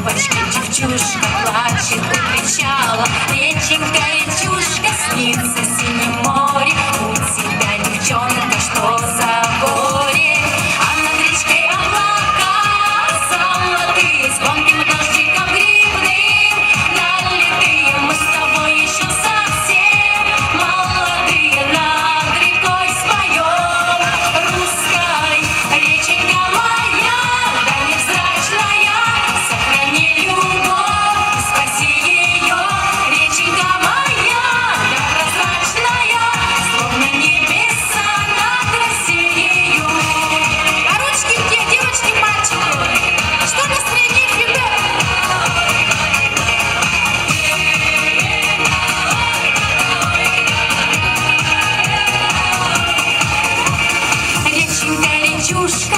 девочка, девчушка плачет и кричала. Реченька, речушка, снится синее море. У тебя, девчонка, что за горе? А над речкой облака золотые, звонким дождиком грибным налитые. Мы с тобой еще совсем молодые, над рекой споем. Русской реченька моя, да невзрачная, сохрани любовь, спаси ее. Реченька моя, да прозрачная, словно небеса над Россией. А ручки где, девочки, мальчики? Что настроение, ребят? Реченька, речушка,